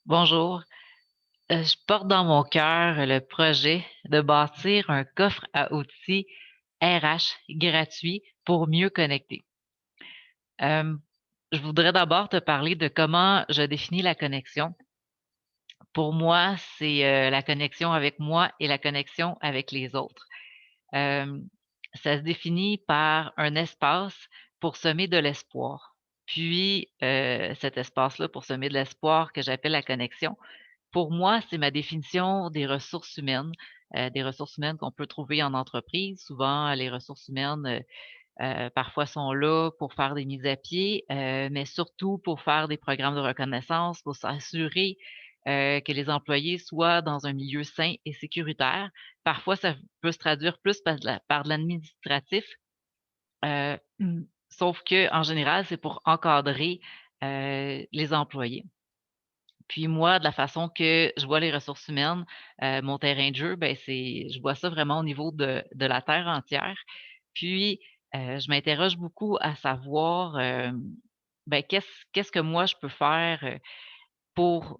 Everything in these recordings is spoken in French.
Bonjour. Je porte dans mon cœur le projet de bâtir un coffre à outils RH gratuit pour mieux connecter. Hem, je voudrais d'abord te parler de comment je définis la connexion. Pour moi, c'est, la connexion avec moi et la connexion avec les autres. Hem, ça se définit par un espace pour semer de l'espoir. Puis, cet espace-là pour semer de l'espoir que j'appelle la connexion, pour moi, c'est ma définition des ressources humaines qu'on peut trouver en entreprise. Souvent, les ressources humaines, parfois sont là pour faire des mises à pied, mais surtout pour faire des programmes de reconnaissance, pour s'assurer, que les employés soient dans un milieu sain et sécuritaire. Parfois, ça peut se traduire plus par de l'administratif, sauf qu'en général, c'est pour encadrer, les employés. Puis moi, de la façon que je vois les ressources humaines, mon terrain de jeu, ben, c'est je vois ça vraiment au niveau de la terre entière. Puis, je m'interroge beaucoup à savoir, ben, qu'est-ce que moi je peux faire, pour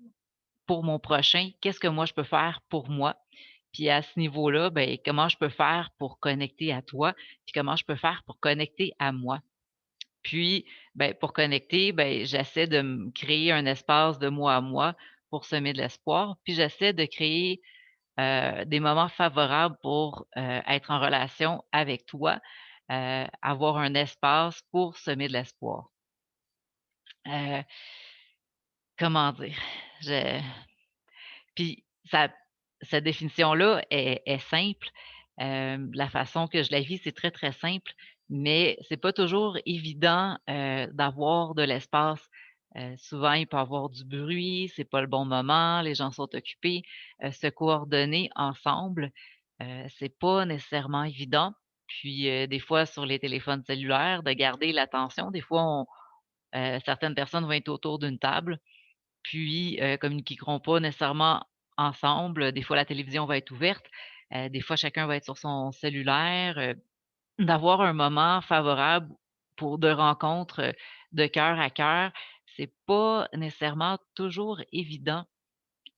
pour mon prochain? Qu'est-ce que moi je peux faire pour moi? Puis à ce niveau-là, ben, comment je peux faire pour connecter à toi? Puis comment je peux faire pour connecter à moi? Puis, ben, pour connecter, ben, j'essaie de me créer un espace de moi à moi pour semer de l'espoir. Puis j'essaie de créer, des moments favorables pour, être en relation avec toi, avoir un espace pour semer de l'espoir. Heu, comment dire? Je Puis ça cette définition-là est simple. La façon que je la vis, c'est très, très simple, mais c'est pas toujours évident, d'avoir de l'espace. Souvent, il peut y avoir du bruit, c'est pas le bon moment, les gens sont occupés. Se coordonner ensemble, c'est pas nécessairement évident. Puis, des fois sur les téléphones cellulaires, de garder l'attention. Des fois, certaines personnes vont être autour d'une table, puis, communiqueront pas nécessairement ensemble. Des fois, la télévision va être ouverte, des fois, chacun va être sur son cellulaire, d'avoir un moment favorable pour de rencontres, de cœur à cœur, c'est pas nécessairement toujours évident.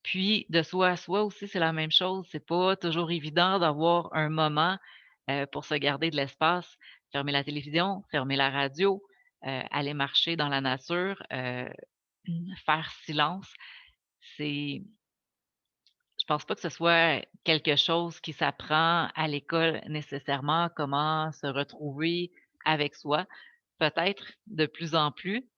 Puis, de soi à soi aussi, c'est la même chose. C'est pas toujours évident d'avoir un moment, pour se garder de l'espace. Fermer la télévision, fermer la radio, aller marcher dans la nature, faire silence. C'est Je pense pas que ce soit quelque chose qui s'apprend à l'école nécessairement, comment se retrouver avec soi. Peut-être de plus en plus.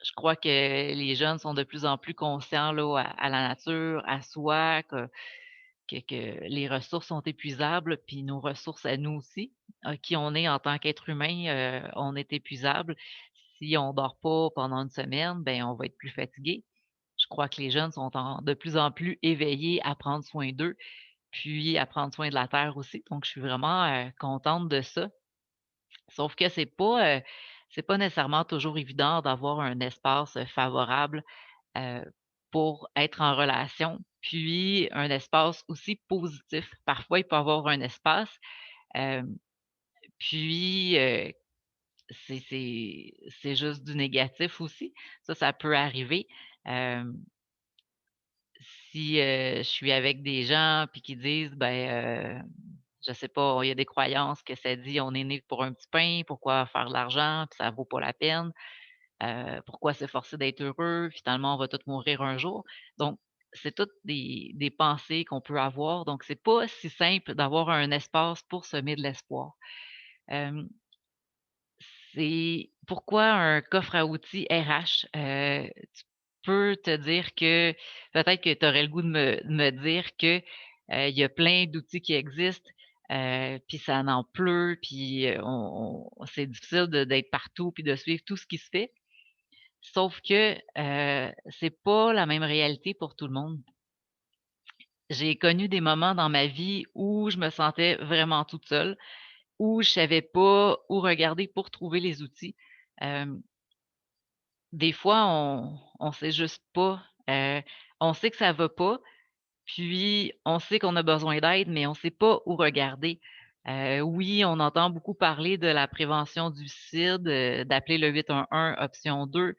Je crois que les jeunes sont de plus en plus conscients là, à la nature, à soi, que les ressources sont épuisables, puis nos ressources à nous aussi, qui on est en tant qu'être humain, on est épuisable. Si on dort pas pendant une semaine, ben, on va être plus fatigué. Je crois que les jeunes sont de plus en plus éveillés à prendre soin d'eux, puis à prendre soin de la terre aussi. Donc je suis vraiment, contente de ça. Sauf que c'est pas nécessairement toujours évident d'avoir un espace, favorable, heu, pour être en relation, puis un espace aussi positif. Parfois, il peut y avoir un espace, hem, puis, c'est juste du négatif aussi. Ça peut arriver. Hem Si, je suis avec des gens puis qui disent, ben, je sais pas, il y a des croyances que ça dit: «On est né pour un petit pain, pourquoi faire de l'argent, puis ça vaut pas la peine, pourquoi s'efforcer d'être heureux, finalement on va tous mourir un jour». Donc c'est toutes des pensées qu'on peut avoir, donc c'est pas si simple d'avoir un espace pour semer de l'espoir. Hem, c'est pourquoi un coffre à outils RH? Tu peux te dire que peut-être que tu aurais le goût de me dire que, il y a plein d'outils qui existent, puis ça en pleut, puis, on c'est difficile d'être partout puis de suivre tout ce qui se fait. Sauf que, c'est pas la même réalité pour tout le monde. J'ai connu des moments dans ma vie où je me sentais vraiment toute seule, où je savais pas où regarder pour trouver les outils. Hem Des fois, on sait juste pas, on sait que ça va pas, puis on sait qu'on a besoin d'aide, mais on sait pas où regarder. Oui, on entend beaucoup parler de la prévention du suicide, d'appeler le 811 option 2.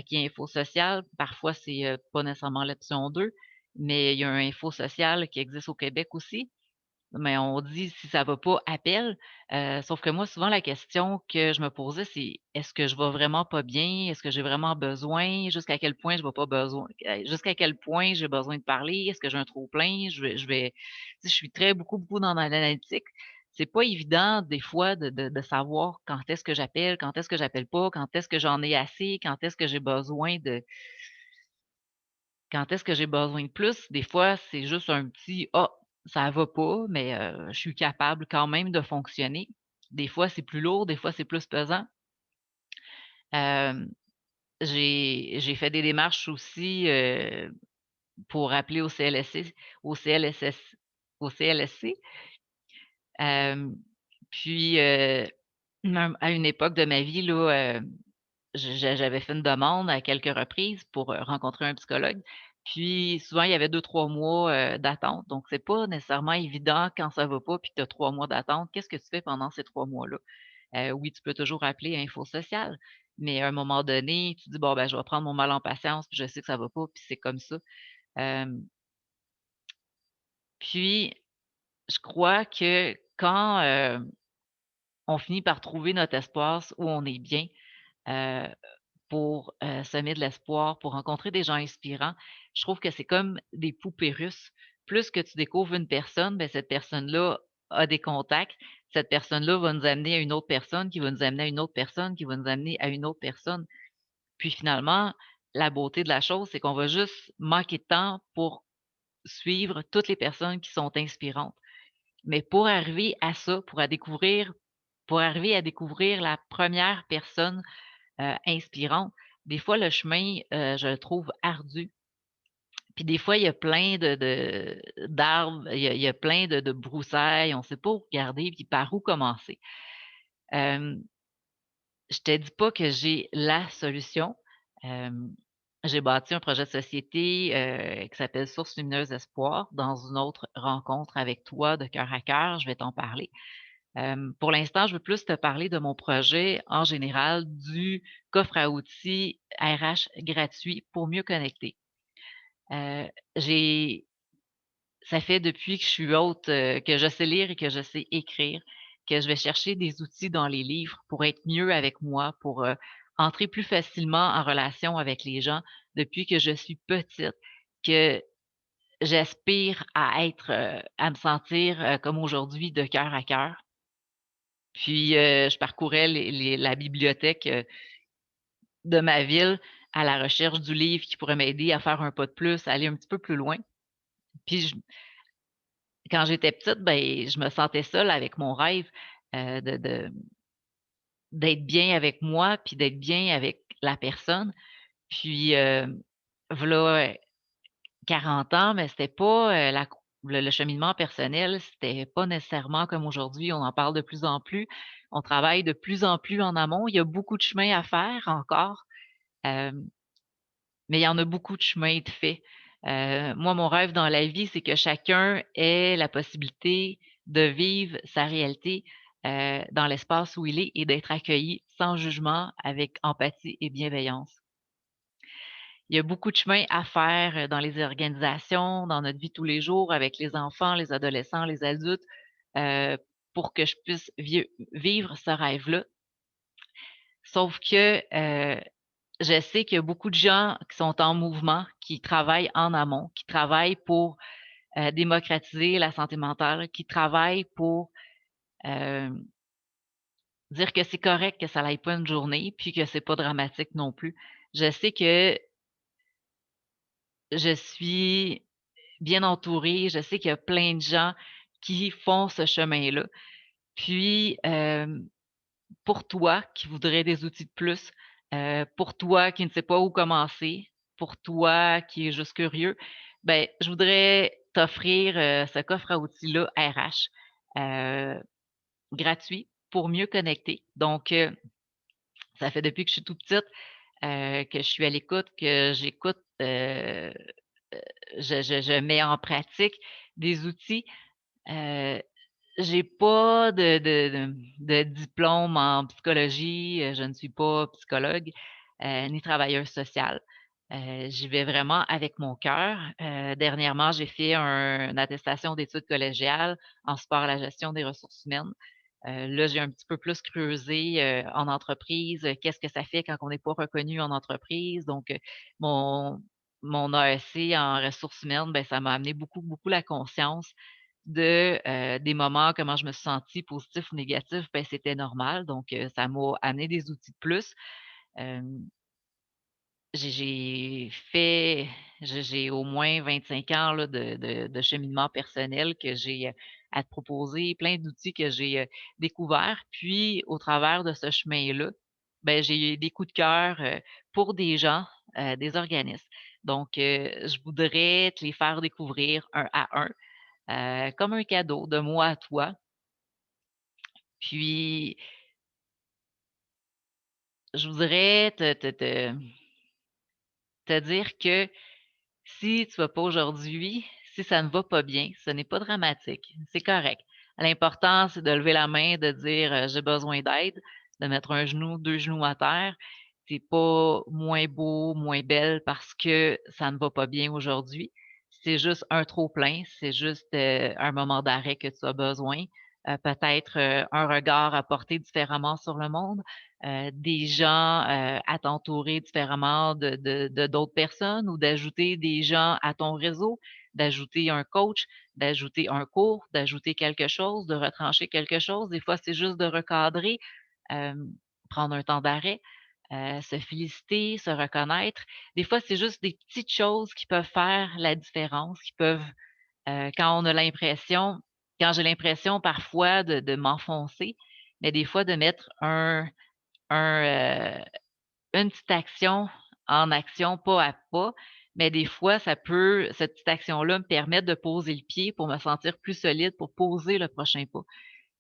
qui est Info Social. Parfois, c'est, pas nécessairement l'option 2, mais il y a un Info Social qui existe au Québec aussi. Mais on dit: «Si ça va pas, appelle». Sauf que moi, souvent, la question que je me posais, c'est: «Est-ce que je vais vraiment pas bien? Est-ce que j'ai vraiment besoin? Jusqu'à quel point je vais pas besoin jusqu'à quel point j'ai besoin de parler? Est-ce que j'ai un trop-plein?» je vais tu sais, je suis très beaucoup dans l'analytique. C'est pas évident des fois de savoir quand est-ce que j'appelle, quand est-ce que j'appelle pas, quand est-ce que j'en ai assez, quand est-ce que j'ai besoin de plus? Des fois, c'est juste un petit: «Ah, ça va pas, mais je suis capable quand même de fonctionner». Des fois, c'est plus lourd, des fois, c'est plus pesant. Hem, j'ai fait des démarches aussi, pour appeler au CLSC au CLSS au CLSC. Hem, puis, même à une époque de ma vie là, j'avais fait une demande à quelques reprises pour, rencontrer un psychologue. Puis souvent, il y avait 2-3 mois, d'attente. Donc c'est pas nécessairement évident quand ça va pas puis que tu as 3 mois d'attente. Qu'est-ce que tu fais pendant ces 3 mois-là? Oui, tu peux toujours appeler Info Social, mais à un moment donné, tu dis: «Bon, ben, je vais prendre mon mal en patience, puis je sais que ça va pas, puis c'est comme ça». Hem, puis je crois que quand, on finit par trouver notre espace où on est bien, heu pour, semer de l'espoir, pour rencontrer des gens inspirants. Je trouve que c'est comme des poupées russes. Plus que tu découvres une personne, ben cette personne-là a des contacts. Cette personne-là va nous amener à une autre personne, qui va nous amener à une autre personne, qui va nous amener à une autre personne. Puis finalement, la beauté de la chose, c'est qu'on va juste manquer de temps pour suivre toutes les personnes qui sont inspirantes. Mais pour arriver à ça, pour arriver à découvrir la première personne inspirante. Des fois, le chemin, je le trouve ardu. Puis des fois, il y a plein de d'arbres, il y a plein de broussailles, on ne sait pas où regarder puis par où commencer. Hem, je te dis pas que j'ai la solution. Hem, j'ai bâti un projet de société, qui s'appelle Source lumineuse espoir. Dans une autre rencontre avec toi de cœur à cœur, je vais t'en parler. Pour l'instant, je veux plus te parler de mon projet en général, du coffre à outils RH gratuit pour mieux connecter. J'ai ça fait depuis que je suis haute, que je sais lire et que je sais écrire, que je vais chercher des outils dans les livres pour être mieux avec moi, pour, entrer plus facilement en relation avec les gens depuis que je suis petite, que j'aspire à me sentir, comme aujourd'hui de cœur à cœur. Puis, je parcourais la bibliothèque, de ma ville à la recherche du livre qui pourrait m'aider à faire un pas de plus, à aller un petit peu plus loin. Puis quand j'étais petite, ben, je me sentais seule avec mon rêve, d'être bien avec moi, puis d'être bien avec la personne. Puis, v'là 40 ans, mais c'était pas, le cheminement personnel, c'était pas nécessairement comme aujourd'hui. On en parle de plus en plus. On travaille de plus en plus en amont. Il y a beaucoup de chemin à faire encore, hem, mais il y en a beaucoup de chemin de fait. Moi, mon rêve dans la vie, c'est que chacun ait la possibilité de vivre sa réalité, dans l'espace où il est et d'être accueilli sans jugement, avec empathie et bienveillance. Il y a beaucoup de chemin à faire, dans les organisations, dans notre vie de tous les jours, avec les enfants, les adolescents, les adultes, heu, pour que je puisse vivre ce rêve-là. Sauf que, je sais qu'il y a beaucoup de gens qui sont en mouvement, qui travaillent en amont, qui travaillent pour, démocratiser la santé mentale, qui travaillent pour, hem, dire que c'est correct que ça n'aille pas une journée, puis que c'est pas dramatique non plus. Je sais que je suis bien entourée, je sais qu'il y a plein de gens qui font ce chemin-là. Puis, pour toi qui voudrais des outils de plus, pour toi qui ne sais pas où commencer, pour toi qui est juste curieux, ben, je voudrais t'offrir, ce coffre à outils-là RH, heu, gratuit pour mieux connecter. Donc, ça fait depuis que je suis toute petite, que je suis à l'écoute, que j'écoute, je mets en pratique des outils. Heu, j'ai pas de diplôme en psychologie, je ne suis pas psychologue. ni travailleuse sociale. J'y vais vraiment avec mon cœur. Dernièrement, j'ai fait une attestation d'études collégiales en sport à la gestion des ressources humaines. Là, j'ai un petit peu plus creusé, en entreprise, qu'est-ce que ça fait quand on n'est pas reconnu en entreprise? Donc, mon mon AEC en ressources humaines, ben, ça m'a amené beaucoup, beaucoup la conscience des moments, comment je me suis sentie, positif ou négatif, ben, c'était normal. Donc, ça m'a amené des outils de plus. Hem j'ai fait j'ai au moins 25 ans là de cheminement personnel que j'ai, à te proposer, plein d'outils que j'ai, découverts. Puis au travers de ce chemin-là, ben, j'ai eu des coups de cœur, pour des gens, des organismes. Donc, je voudrais te les faire découvrir un à un, comme un cadeau de moi à toi. Puis je voudrais te dire que si tu vas pas aujourd'hui, si ça ne va pas bien, ce n'est pas dramatique, c'est correct. L'important, c'est de lever la main, de dire, «J'ai besoin d'aide», de mettre un genou, 2 genoux à terre. Tu pas moins beau, moins belle parce que ça ne va pas bien aujourd'hui. C'est juste un trop-plein, c'est juste, un moment d'arrêt que tu as besoin, peut-être, un regard à porter différemment sur le monde, des gens, à t'entourer différemment de d'autres personnes ou d'ajouter des gens à ton réseau, d'ajouter un coach, d'ajouter un cours, d'ajouter quelque chose, de retrancher quelque chose. Des fois, c'est juste de recadrer, hem, prendre un temps d'arrêt, se féliciter, se reconnaître. Des fois, c'est juste des petites choses qui peuvent faire la différence, qui peuvent, quand on a l'impression quand j'ai l'impression parfois de m'enfoncer, mais des fois de mettre un, une petite action en action pas à pas, mais des fois cette petite action-là me permet de poser le pied pour me sentir plus solide pour poser le prochain pas.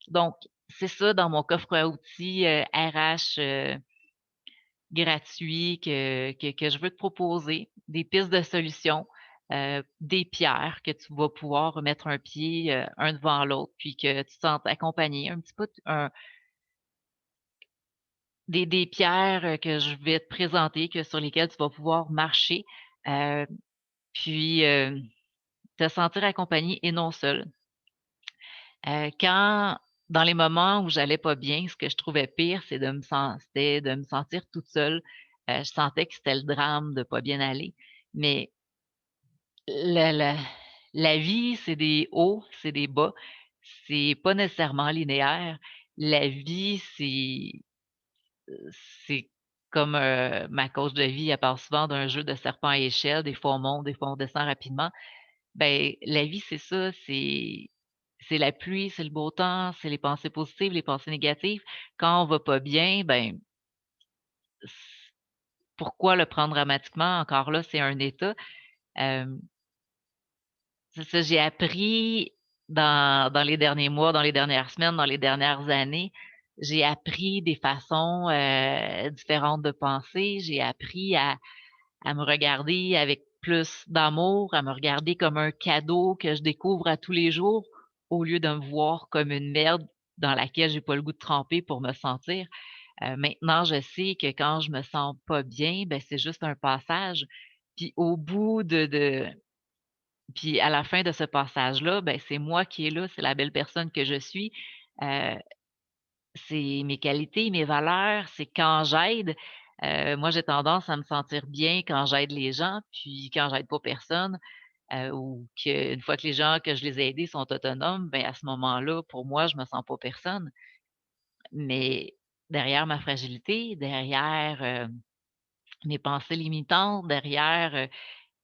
Donc c'est ça dans mon coffre à outils, RH, gratuit que je veux te proposer, des pistes de solutions, des pierres que tu vas pouvoir mettre un pied, un devant l'autre, puis que tu te sentes accompagné, un petit peu des pierres, que je vais te présenter, que sur lesquelles tu vas pouvoir marcher, heu, puis, te sentir accompagné et non seul. Quand dans les moments où j'allais pas bien, ce que je trouvais pire, c'était de me sentir toute seule. Je sentais que c'était le drame de pas bien aller, mais la la vie, c'est des hauts, c'est des bas, c'est pas nécessairement linéaire. La vie, c'est comme, ma coach de vie, elle parle souvent d'un jeu de serpent et échelle, des fois on monte, des fois on descend rapidement. Ben, la vie, c'est ça, c'est la pluie, c'est le beau temps, c'est les pensées positives, les pensées négatives. Quand on va pas bien, ben, c pourquoi le prendre dramatiquement? Encore là, c'est un état. Hem, c'est ça, j'ai appris dans les derniers mois, dans les dernières semaines, dans les dernières années, j'ai appris des façons, différentes de penser. J'ai appris à me regarder avec plus d'amour, à me regarder comme un cadeau que je découvre à tous les jours, au lieu de me voir comme une merde dans laquelle j'ai pas le goût de tremper pour me sentir. Maintenant, je sais que quand je me sens pas bien, ben, c'est juste un passage. Puis au bout puis à la fin de ce passage-là, ben, c'est moi qui est là, c'est la belle personne que je suis. Heu, c'est mes qualités, mes valeurs, c'est quand j'aide. Moi, j'ai tendance à me sentir bien quand j'aide les gens, puis quand j'aide pas personne, ou qu'une fois que les gens que je les ai aidés sont autonomes, ben, à ce moment-là, pour moi, je me sens pas personne. Mais derrière ma fragilité, derrière, mes pensées limitantes, derrière,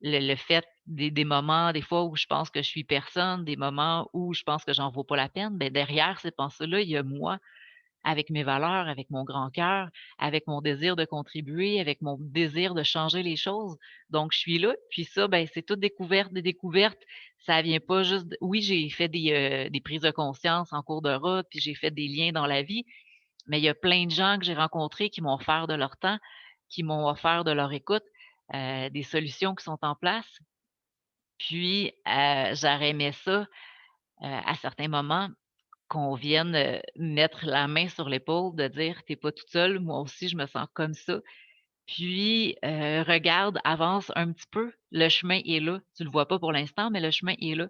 le fait des moments, des fois où je pense que je suis personne, des moments où je pense que j'en vaux pas la peine, ben, derrière ces pensées-là, il y a moi. Avec mes valeurs, avec mon grand cœur, avec mon désir de contribuer, avec mon désir de changer les choses. Donc je suis là, puis ça, ben, c'est toute découverte des découvertes. Ça vient pas juste oui, j'ai fait des prises de conscience en cours de route, puis j'ai fait des liens dans la vie, mais il y a plein de gens que j'ai rencontrés qui m'ont offert de leur temps, qui m'ont offert de leur écoute, des solutions qui sont en place. Puis, j'aurais aimé ça, à certains moments qu'on vienne, mettre la main sur l'épaule, de dire: «Tu es pas toute seule, moi aussi je me sens comme ça». Puis, regarde, avance un petit peu, le chemin est là. Tu le vois pas pour l'instant, mais le chemin est là.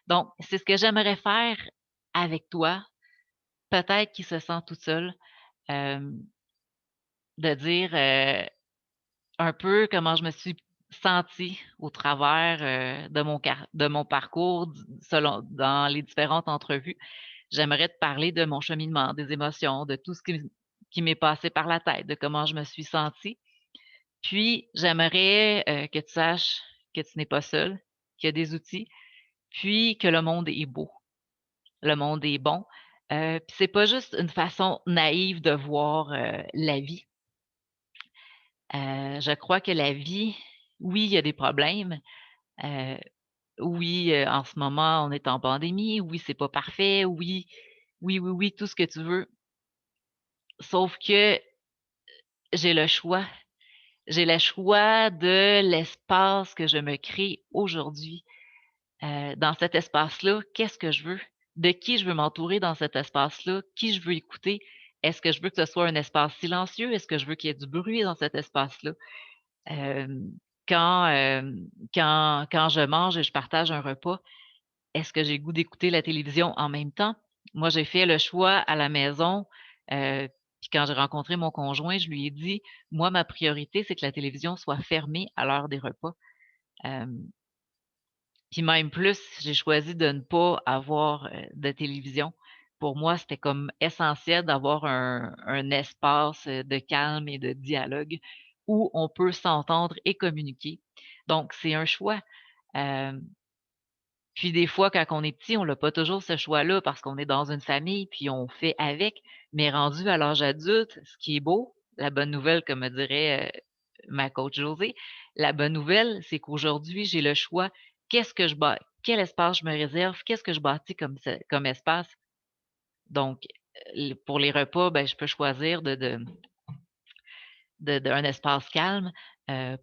Donc, c'est ce que j'aimerais faire avec toi. Peut-être qu'il se sent tout seul, hem, de dire, un peu comment je me suis sentie au travers, de mon parcours selon dans les différentes entrevues. J'aimerais te parler de mon cheminement, des émotions, de tout ce qui m'est passé par la tête, de comment je me suis sentie. Puis j'aimerais, que tu saches que tu n'es pas seul, qu'il y a des outils, puis que le monde est beau, le monde est bon. Puis c'est pas juste une façon naïve de voir, la vie. Je crois que la vie, oui, il y a des problèmes, heu, oui, en ce moment, on est en pandémie, oui, c'est pas parfait, oui, oui, oui, oui, tout ce que tu veux. Sauf que j'ai le choix. J'ai le choix de l'espace que je me crée aujourd'hui. Dans cet espace-là, qu'est-ce que je veux? De qui je veux m'entourer dans cet espace-là? Qui je veux écouter? Est-ce que je veux que ce soit un espace silencieux? Est-ce que je veux qu'il y ait du bruit dans cet espace-là? Hem, quand je mange et je partage un repas, est-ce que j'ai le goût d'écouter la télévision en même temps? Moi, j'ai fait le choix à la maison, puis quand j'ai rencontré mon conjoint, je lui ai dit: «Moi, ma priorité, c'est que la télévision soit fermée à l'heure des repas». Hem, Puis même plus, j'ai choisi de ne pas avoir, de télévision. Pour moi, c'était comme essentiel d'avoir un espace, de calme et de dialogue où on peut s'entendre et communiquer. Donc c'est un choix. Hem Puis des fois, quand on est petit, on n'a pas toujours ce choix-là parce qu'on est dans une famille, puis on fait avec. Mais rendu à l'âge adulte, ce qui est beau, la bonne nouvelle, comme me dirait, ma coach Josée, la bonne nouvelle, c'est qu'aujourd'hui, j'ai le choix. Quel espace je me réserve? Qu'est-ce que je bâtis comme espace? Donc, pour les repas, ben, je peux choisir d'un espace calme,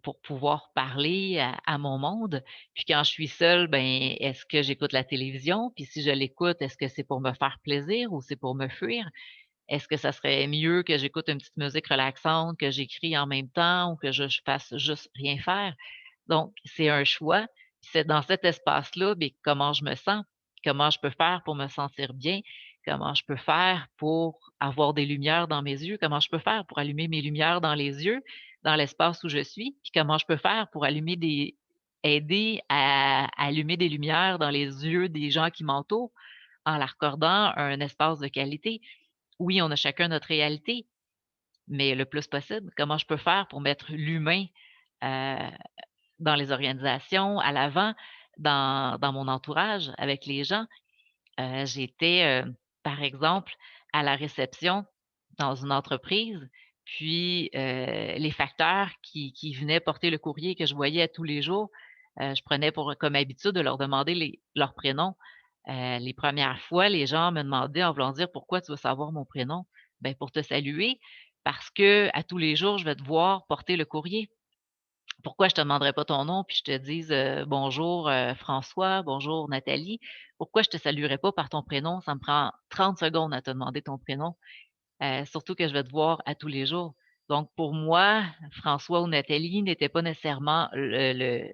pour pouvoir parler à mon monde. Puis quand je suis seule, ben, est-ce que j'écoute la télévision? Puis si je l'écoute, est-ce que c'est pour me faire plaisir ou c'est pour me fuir? Est-ce que ça serait mieux que j'écoute une petite musique relaxante, que j'écris en même temps ou que je fasse juste rien faire? Donc c'est un choix. C'est dans cet espace-là, beh, comment je me sens? Comment je peux faire pour me sentir bien? Comment je peux faire pour avoir des lumières dans mes yeux? Comment je peux faire pour allumer mes lumières dans les yeux, dans l'espace où je suis? Puis comment je peux faire pour aider à allumer des lumières dans les yeux des gens qui m'entourent en leur accordant un espace de qualité? Oui, on a chacun notre réalité, mais le plus possible, comment je peux faire pour mettre l'humain, heu, dans les organisations, à l'avant, dans mon entourage, avec les gens? J'étais, par exemple, à la réception dans une entreprise, puis, les facteurs qui venaient porter le courrier que je voyais à tous les jours, je prenais pour comme habitude de leur demander leurs prénoms. Les premières fois, les gens me demandaient en voulant dire: «Pourquoi tu veux savoir mon prénom?» «Ben, pour te saluer, parce que à tous les jours, je vais te voir porter le courrier. Pourquoi je te demanderais pas ton nom puis je te dise, «Bonjour, François, bonjour Nathalie». Pourquoi je te saluerais pas par ton prénom? Ça me prend 30 secondes à te demander ton prénom, surtout que je vais te voir à tous les jours. Donc pour moi, François ou Nathalie n'était pas nécessairement le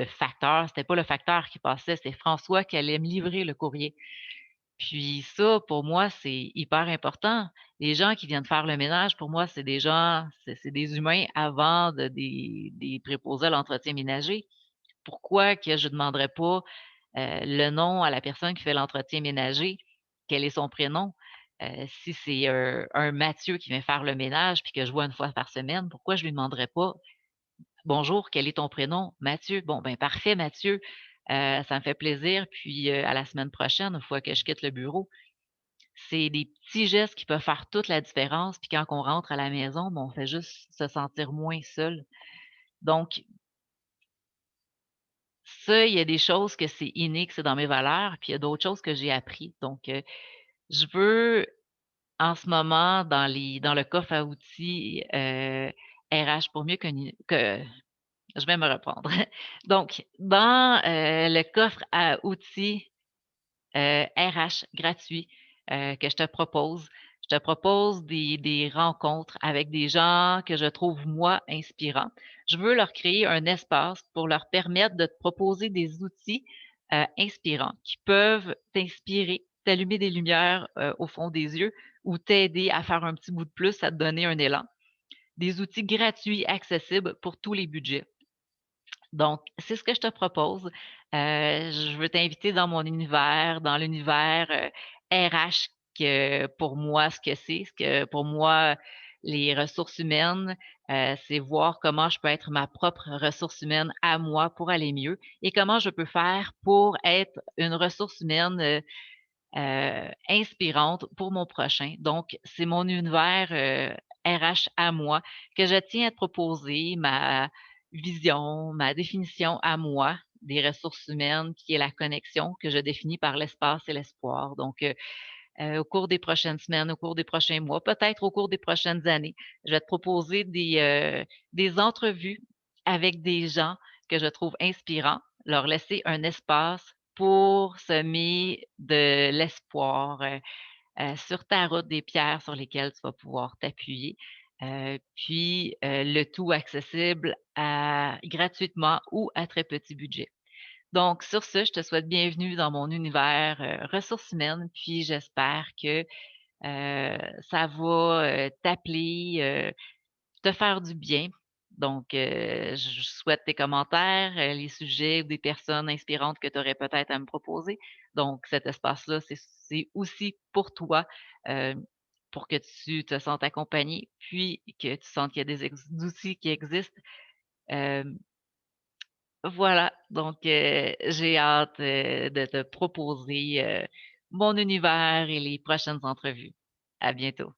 facteur, c'était pas le facteur qui passait, c'est François qui allait me livrer le courrier. Puis ça, pour moi, c'est hyper important. Les gens qui viennent faire le ménage, pour moi, c'est des humains avant des préposés à l'entretien ménager. Pourquoi que je demanderais pas, le nom à la personne qui fait l'entretien ménager? Quel est son prénom? Si c'est, un Mathieu qui vient faire le ménage puis que je vois une fois par semaine, pourquoi je lui demanderais pas: «Bonjour, quel est ton prénom?» «Mathieu». «Bon, ben, parfait Mathieu, ça me fait plaisir, puis, à la semaine prochaine, une fois que je quitte le bureau». C'est des petits gestes qui peuvent faire toute la différence, puis quand on rentre à la maison, ben, on fait juste se sentir moins seul. Donc ça, il y a des choses que c'est inné, que c'est dans mes valeurs, puis il y a d'autres choses que j'ai appris. Donc, je veux en ce moment dans le coffre à outils, RH pour mieux que je vais me reprendre. Donc dans, le coffre à outils RH gratuit, que je te propose. Je te propose des rencontres avec des gens que je trouve, moi, inspirants. Je veux leur créer un espace pour leur permettre de te proposer des outils, inspirants qui peuvent t'inspirer, t'allumer des lumières, au fond des yeux ou t'aider à faire un petit bout de plus, à te donner un élan. Des outils gratuits, accessibles pour tous les budgets. Donc, c'est ce que je te propose. Je veux t'inviter dans mon univers, dans l'univers, RH que pour moi, ce que pour moi, les ressources humaines, c'est voir comment je peux être ma propre ressource humaine à moi pour aller mieux et comment je peux faire pour être une ressource humaine, inspirante pour mon prochain. Donc, c'est mon univers, RH à moi que je tiens à te proposer, ma vision, ma définition à moi des ressources humaines qui est la connexion que je définis par l'espace et l'espoir. Donc, au cours des prochaines semaines, au cours des prochains mois, peut-être au cours des prochaines années, je vais te proposer des entrevues avec des gens que je trouve inspirants, leur laisser un espace pour semer de l'espoir, sur ta route, des pierres sur lesquelles tu vas pouvoir t'appuyer, le tout accessible à gratuitement ou à très petit budget. Donc sur ce, je te souhaite bienvenue dans mon univers, ressources humaines, puis j'espère que, ça va, t'appeler, te faire du bien. Donc, je souhaite tes commentaires, les sujets ou des personnes inspirantes que tu aurais peut-être à me proposer. Donc cet espace-là, c'est aussi pour toi, pour que tu te sentes accompagné, puis que tu sentes qu'il y a des outils qui existent. Hem, voilà, donc j'ai hâte, de te proposer, mon univers et les prochaines entrevues. À bientôt.